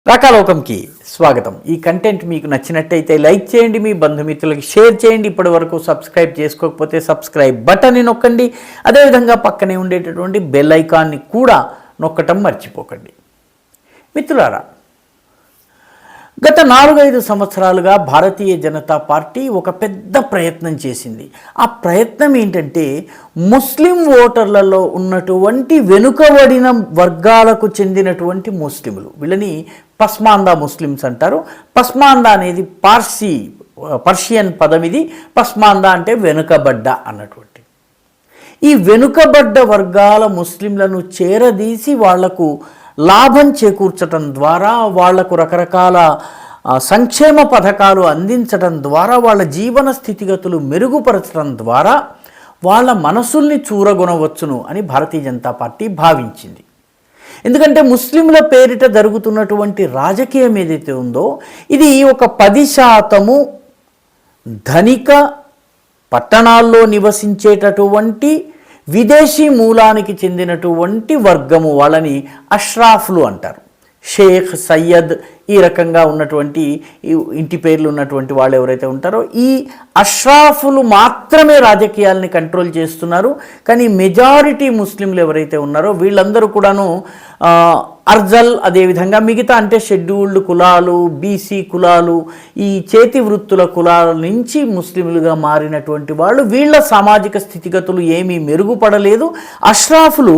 రాకాలోకంకి స్వాగతం. ఈ కంటెంట్ మీకు నచ్చినట్టయితే లైక్ చేయండి, మీ బంధుమిత్రులకి షేర్ చేయండి. ఇప్పటి వరకు సబ్స్క్రైబ్ చేసుకోకపోతే సబ్స్క్రైబ్ బటన్ని నొక్కండి. అదేవిధంగా పక్కనే ఉండేటటువంటి బెల్ ఐకాన్ని కూడా నొక్కటం మర్చిపోకండి. మిత్రులారా, గత 4-5 సంవత్సరాలుగా భారతీయ జనతా పార్టీ ఒక పెద్ద ప్రయత్నం చేసింది. ఆ ప్రయత్నం ఏంటంటే ముస్లిం ఓటర్లలో ఉన్నటువంటి వెనుకబడిన వర్గాలకు చెందినటువంటి ముస్లింలు, వీళ్ళని పస్మాందా ముస్లిమ్స్ అంటారు. పస్మాందా అనేది పర్షియన్ పదం. ఇది పస్మాందా అంటే వెనుకబడ్డ అన్నటువంటి. ఈ వెనుకబడ్డ వర్గాల ముస్లింలను చేరదీసి వాళ్లకు లాభం చేకూర్చడం ద్వారా, వాళ్లకు రకరకాల సంక్షేమ పథకాలు అందించడం ద్వారా, వాళ్ళ జీవన స్థితిగతులు మెరుగుపరచడం ద్వారా వాళ్ళ మనసుల్ని చూరగొనవచ్చును అని భారతీయ జనతా పార్టీ భావించింది. ఎందుకంటే ముస్లింల పేరిట జరుగుతున్నటువంటి రాజకీయం ఏదైతే ఉందో ఇది ఒక 10% ధనిక పట్టణాల్లో నివసించేటటువంటి విదేశీ మూలానికి చెందినటువంటి వర్గము, వాళ్ళని అష్రాఫ్లు అంటారు. షేక్, సయ్యద్ ఈ రకంగా ఉన్నటువంటి ఇంటి పేర్లు ఉన్నటువంటి వాళ్ళు ఎవరైతే ఉంటారో ఈ అష్రాఫులు మాత్రమే రాజకీయాలని కంట్రోల్ చేస్తున్నారు. కానీ మెజారిటీ ముస్లింలు ఎవరైతే ఉన్నారో వీళ్ళందరూ కూడాను అర్జల్, అదేవిధంగా మిగతా అంటే షెడ్యూల్డ్ కులాలు, బీసీ కులాలు, ఈ చేతి వృత్తుల కులాల నుంచి ముస్లింలుగా మారినటువంటి వాళ్ళు. వీళ్ళ సామాజిక స్థితిగతులు ఏమీ మెరుగుపడలేదు. అష్రాఫులు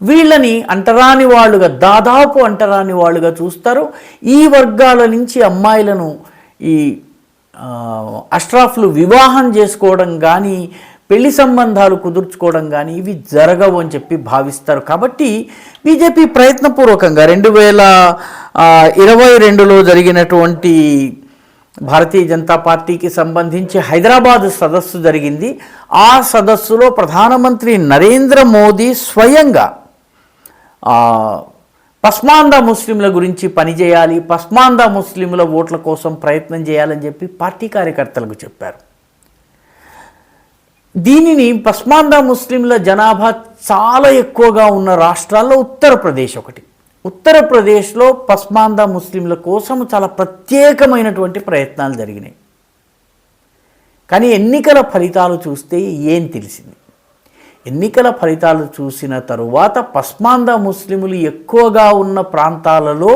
వీళ్ళని అంటరాని వాళ్ళుగా, దాదాపు అంటరాని వాళ్ళుగా చూస్తారు. ఈ వర్గాల నుంచి అమ్మాయిలను ఈ అష్రాఫ్లు వివాహం చేసుకోవడం కానీ, పెళ్లి సంబంధాలు కుదుర్చుకోవడం కానీ ఇవి జరగవు అని చెప్పి భావిస్తారు. కాబట్టి బీజేపీ ప్రయత్నపూర్వకంగా 2022లో జరిగినటువంటి భారతీయ జనతా పార్టీకి సంబంధించి హైదరాబాద్ సదస్సు జరిగింది. ఆ సదస్సులో ప్రధానమంత్రి నరేంద్ర మోదీ స్వయంగా పస్మాందా ముస్లింల గురించి పనిచేయాలి, పస్మాందా ముస్లింల ఓట్ల కోసం ప్రయత్నం చేయాలని చెప్పి పార్టీ కార్యకర్తలకు చెప్పారు. దీనిని పస్మాందా ముస్లింల జనాభా చాలా ఎక్కువగా ఉన్న రాష్ట్రాల్లో ఉత్తరప్రదేశ్ ఒకటి. ఉత్తరప్రదేశ్లో పస్మాందా ముస్లింల కోసం చాలా ప్రత్యేకమైనటువంటి ప్రయత్నాలు జరిగినాయి. కానీ ఎన్నికల ఫలితాలు చూస్తే ఏం తెలిసింది? ఎన్నికల ఫలితాలు చూసిన తరువాత పస్మాందా ముస్లిములు ఎక్కువగా ఉన్న ప్రాంతాలలో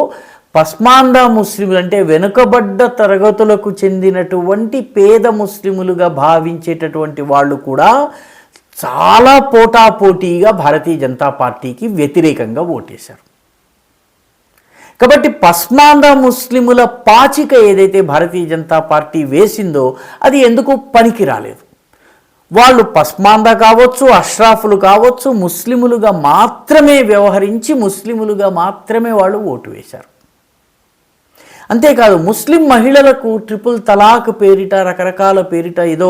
పస్మాందా ముస్లిములు అంటే వెనుకబడ్డ తరగతులకు చెందినటువంటి పేద ముస్లిములుగా భావించేటటువంటి వాళ్ళు కూడా చాలా పోటాపోటీగా భారతీయ జనతా పార్టీకి వ్యతిరేకంగా ఓటేశారు. కాబట్టి పస్మాందా ముస్లిముల పాచిక ఏదైతే భారతీయ జనతా పార్టీ వేసిందో అది ఎందుకు పనికి రాలేదు. వాళ్ళు పస్మాందా కావచ్చు, అష్రాఫులు కావచ్చు, ముస్లిములుగా మాత్రమే వ్యవహరించి ముస్లిములుగా మాత్రమే వాళ్ళు ఓటు వేశారు. అంతేకాదు ముస్లిం మహిళలకు ట్రిపుల్ తలాక్ పేరిట, రకరకాల పేరిట ఏదో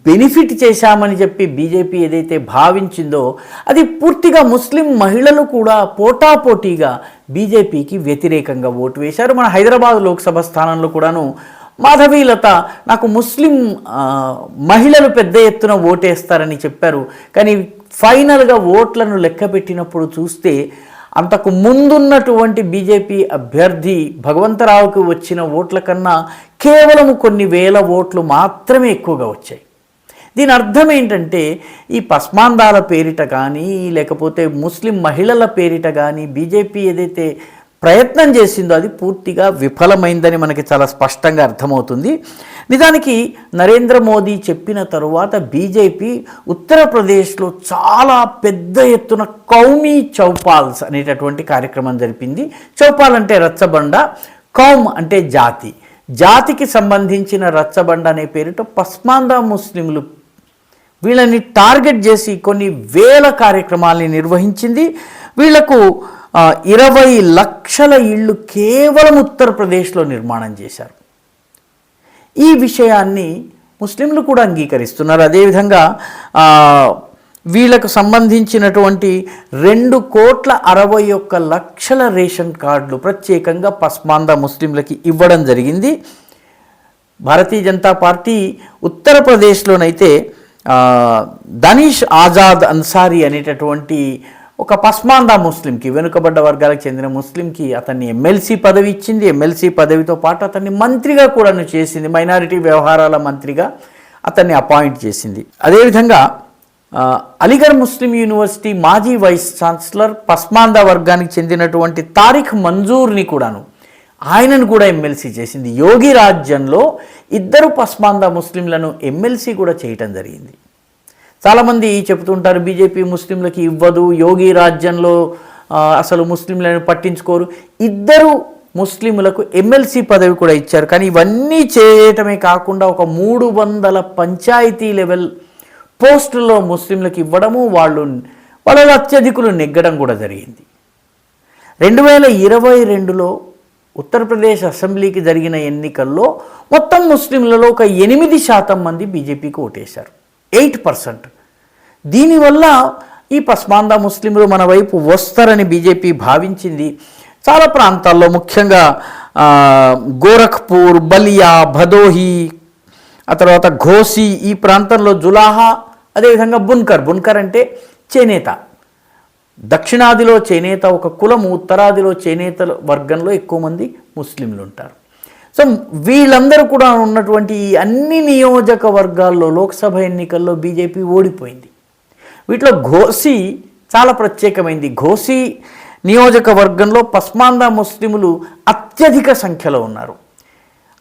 బెనిఫిట్ చేశామని చెప్పి బీజేపీ ఏదైతే భావించిందో అది పూర్తిగా ముస్లిం మహిళలు కూడా పోటాపోటీగా బీజేపీకి వ్యతిరేకంగా ఓటు వేశారు. మన హైదరాబాద్ లోక్సభ స్థానంలో కూడాను మాధవీలత నాకు ముస్లిం మహిళలు పెద్ద ఎత్తున ఓటేస్తారని చెప్పారు. కానీ ఫైనల్గా ఓట్లను లెక్క పెట్టినప్పుడు చూస్తే అంతకు ముందున్నటువంటి బీజేపీ అభ్యర్థి భగవంతరావుకు వచ్చిన ఓట్ల కన్నా కేవలం కొన్ని వేల ఓట్లు మాత్రమే ఎక్కువగా వచ్చాయి. దీని అర్థం ఏంటంటే ఈ పస్మాందాల పేరిట కానీ, లేకపోతే ముస్లిం మహిళల పేరిట కానీ బీజేపీ ఏదైతే ప్రయత్నం చేసిందో అది పూర్తిగా విఫలమైందని మనకి చాలా స్పష్టంగా అర్థమవుతుంది. నిజానికి నరేంద్ర మోదీ చెప్పిన తరువాత బీజేపీ ఉత్తరప్రదేశ్లో చాలా పెద్ద ఎత్తున కౌమీ చౌపాల్స్ అనేటటువంటి కార్యక్రమం జరిపింది. చౌపాల్ అంటే రచ్చబండ, కౌమ్ అంటే జాతి, జాతికి సంబంధించిన రచ్చబండ అనే పేరుతో పస్మాందా ముస్లింలు వీళ్ళని టార్గెట్ చేసి కొన్ని వేల కార్యక్రమాలని నిర్వహించింది. వీళ్లకు 20 లక్షల ఇళ్ళు కేవలం ఉత్తరప్రదేశ్లో నిర్మాణం చేశారు. ఈ విషయాన్ని ముస్లింలు కూడా అంగీకరిస్తున్నారు. అదేవిధంగా వీళ్ళకు సంబంధించినటువంటి 2,61,00,000 రేషన్ కార్డులు ప్రత్యేకంగా పస్మాందా ముస్లింలకి ఇవ్వడం జరిగింది. భారతీయ జనతా పార్టీ ఉత్తరప్రదేశ్లోనైతే దనీష్ ఆజాద్ అన్సారీ అనేటటువంటి ఒక పస్మాందా ముస్లింకి, వెనుకబడ్డ వర్గాలకు చెందిన ముస్లింకి అతన్ని ఎమ్మెల్సీ పదవి ఇచ్చింది. ఎమ్మెల్సీ పదవితో పాటు అతన్ని మంత్రిగా కూడా చేసింది, మైనారిటీ వ్యవహారాల మంత్రిగా అతన్ని అపాయింట్ చేసింది. అదేవిధంగా అలీగఢ్ ముస్లిం యూనివర్సిటీ మాజీ వైస్ ఛాన్సలర్ పస్మాందా వర్గానికి చెందినటువంటి తారిఖ్ మంజూర్ని కూడాను, ఆయనను కూడా ఎమ్మెల్సీ చేసింది. యోగి రాజ్యంలో ఇద్దరు పస్మాందా ముస్లింలను ఎమ్మెల్సీ కూడా చేయటం జరిగింది. చాలామంది చెప్తుంటారు బీజేపీ ముస్లింలకి ఇవ్వదు, యోగి రాజ్యంలో అసలు ముస్లింలను పట్టించుకోరు. ఇద్దరు ముస్లింలకు ఎమ్మెల్సీ పదవి కూడా ఇచ్చారు. కానీ ఇవన్నీ చేయటమే కాకుండా ఒక 300 పంచాయతీ లెవెల్ పోస్టుల్లో ముస్లింలకు ఇవ్వడము, వాళ్ళ అత్యధికులు నెగ్గడం కూడా జరిగింది. 2022లో ఉత్తరప్రదేశ్ అసెంబ్లీకి జరిగిన ఎన్నికల్లో మొత్తం ముస్లింలలో ఒక 8% మంది బీజేపీకి ఓటేశారు, 8%. దీనివల్ల ఈ పస్మాందా ముస్లింలు మన వైపు వస్తారని బీజేపీ భావించింది. చాలా ప్రాంతాల్లో ముఖ్యంగా గోరఖ్పూర్, బలియా, భదోహి, ఆ తర్వాత ఘోసి, ఈ ప్రాంతంలో జులాహా, అదేవిధంగా బున్కర్ అంటే చేనేత. దక్షిణాదిలో చేనేత ఒక కులము, ఉత్తరాదిలో చేనేత వర్గంలో ఎక్కువ మంది ముస్లింలు ఉంటారు. సో వీళ్ళందరూ కూడా ఉన్నటువంటి ఈ అన్ని నియోజకవర్గాల్లో లోక్సభ ఎన్నికల్లో బీజేపీ ఓడిపోయింది. వీటిలో ఘోసి చాలా ప్రత్యేకమైంది. ఘోసి నియోజకవర్గంలో పస్మాందా ముస్లిములు అత్యధిక సంఖ్యలో ఉన్నారు.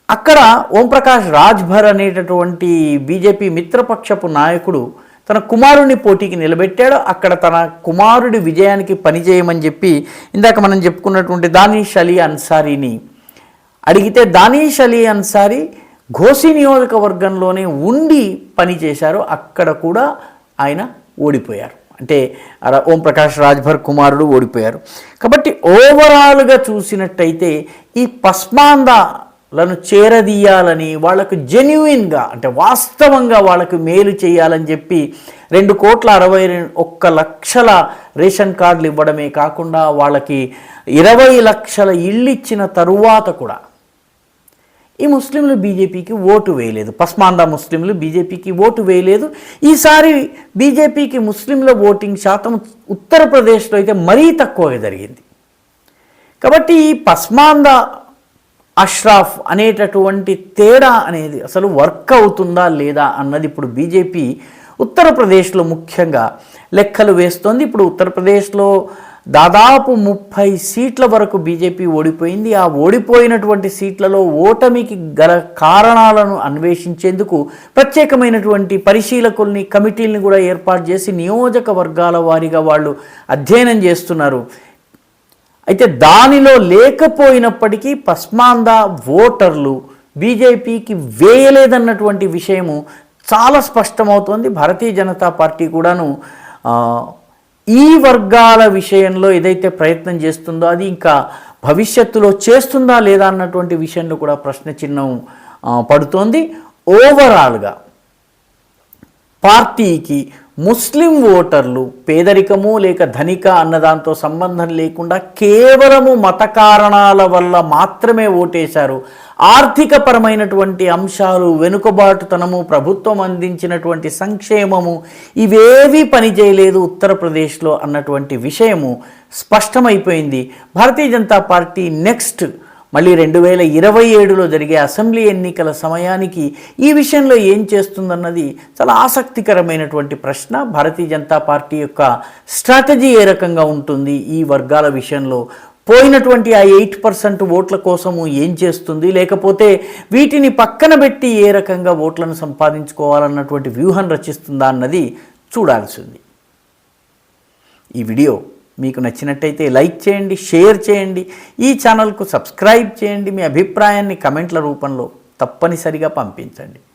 అక్కడ ఓంప్రకాష్ రాజ్భర్ అనేటటువంటి బీజేపీ మిత్రపక్షపు నాయకుడు తన కుమారుడిని పోటీకి నిలబెట్టాడు. అక్కడ తన కుమారుడి విజయానికి పనిచేయమని చెప్పి ఇందాక మనం చెప్పుకున్నటువంటి దానీష్ అలీ అన్సారీని అడిగితే, దానీష్ అలీ అన్సారీ ఘోసి నియోజకవర్గంలోనే ఉండి పనిచేశారు. అక్కడ కూడా ఆయన ఓడిపోయారు. అంటే ఓంప్రకాష్ రాజ్భర్ కుమారుడు ఓడిపోయారు. కాబట్టి ఓవరాల్గా చూసినట్టయితే ఈ పస్మాందాలను చేరదీయాలని, వాళ్ళకు జెన్యుయిన్గా అంటే వాస్తవంగా వాళ్ళకు మేలు చేయాలని చెప్పి 2,61,00,000 రేషన్ కార్డులు ఇవ్వడమే కాకుండా వాళ్ళకి 20 లక్షల ఇళ్ళు ఇచ్చిన తరువాత కూడా ఈ ముస్లింలు బీజేపీకి ఓటు వేయలేదు. పస్మాందా ముస్లింలు బీజేపీకి ఓటు వేయలేదు. ఈసారి బీజేపీకి ముస్లింల ఓటింగ్ శాతం ఉత్తరప్రదేశ్లో అయితే మరీ తక్కువగా జరిగింది. కాబట్టి ఈ పస్మాందా అష్రాఫ్ అనేటటువంటి తేడా అనేది అసలు వర్క్ అవుతుందా లేదా అన్నది ఇప్పుడు బీజేపీ ఉత్తరప్రదేశ్లో ముఖ్యంగా లెక్కలు వేస్తోంది. ఇప్పుడు ఉత్తరప్రదేశ్లో దాదాపు 30 సీట్ల వరకు బీజేపీ ఓడిపోయింది. ఆ ఓడిపోయినటువంటి సీట్లలో ఓటమికి గల కారణాలను అన్వేషించేందుకు ప్రత్యేకమైనటువంటి పరిశీలకుల్ని, కమిటీలను కూడా ఏర్పాటు చేసి నియోజకవర్గాల వారీగా వాళ్ళు అధ్యయనం చేస్తున్నారు. అయితే దానిలో లేకపోయినప్పటికీ పస్మాందా ఓటర్లు బీజేపీకి వేయలేదన్నటువంటి విషయము చాలా స్పష్టమవుతోంది. భారతీయ జనతా పార్టీ కూడాను ఈ వర్గాల విషయంలో ఏదైతే ప్రయత్నం చేస్తుందో అది ఇంకా భవిష్యత్తులో చేస్తుందా లేదా అన్నటువంటి విషయంలో కూడా ప్రశ్న చిహ్నం పడుతోంది. ఓవరాల్గా పార్టీకి ముస్లిం ఓటర్లు పేదరికము లేక ధనిక అన్నదాంతో సంబంధం లేకుండా కేవలము మత కారణాల వల్ల మాత్రమే ఓటేశారు. ఆర్థికపరమైనటువంటి అంశాలు, వెనుకబాటుతనము, ప్రభుత్వం అందించినటువంటి సంక్షేమము ఇవేవీ పనిచేయలేదు ఉత్తరప్రదేశ్లో అన్నటువంటి విషయము స్పష్టమైపోయింది. భారతీయ జనతా పార్టీ నెక్స్ట్ మళ్ళీ 2027లో జరిగే అసెంబ్లీ ఎన్నికల సమయానికి ఈ విషయంలో ఏం చేస్తుందన్నది చాలా ఆసక్తికరమైనటువంటి ప్రశ్న. భారతీయ జనతా పార్టీ యొక్క స్ట్రాటజీ ఏ రకంగా ఉంటుంది, ఈ వర్గాల విషయంలో పోయినటువంటి ఆ 8% ఓట్ల కోసము ఏం చేస్తుంది, లేకపోతే వీటిని పక్కన పెట్టి ఏ రకంగా ఓట్లను సంపాదించుకోవాలన్నటువంటి వ్యూహం రచిస్తుందా అన్నది చూడాల్సింది. ఈ వీడియో మీకు నచ్చినట్టయితే లైక్ చేయండి, షేర్ చేయండి, ఈ ఛానల్కు సబ్స్క్రైబ్ చేయండి. మీ అభిప్రాయాన్ని కమెంట్ల రూపంలో తప్పనిసరిగా పంపించండి.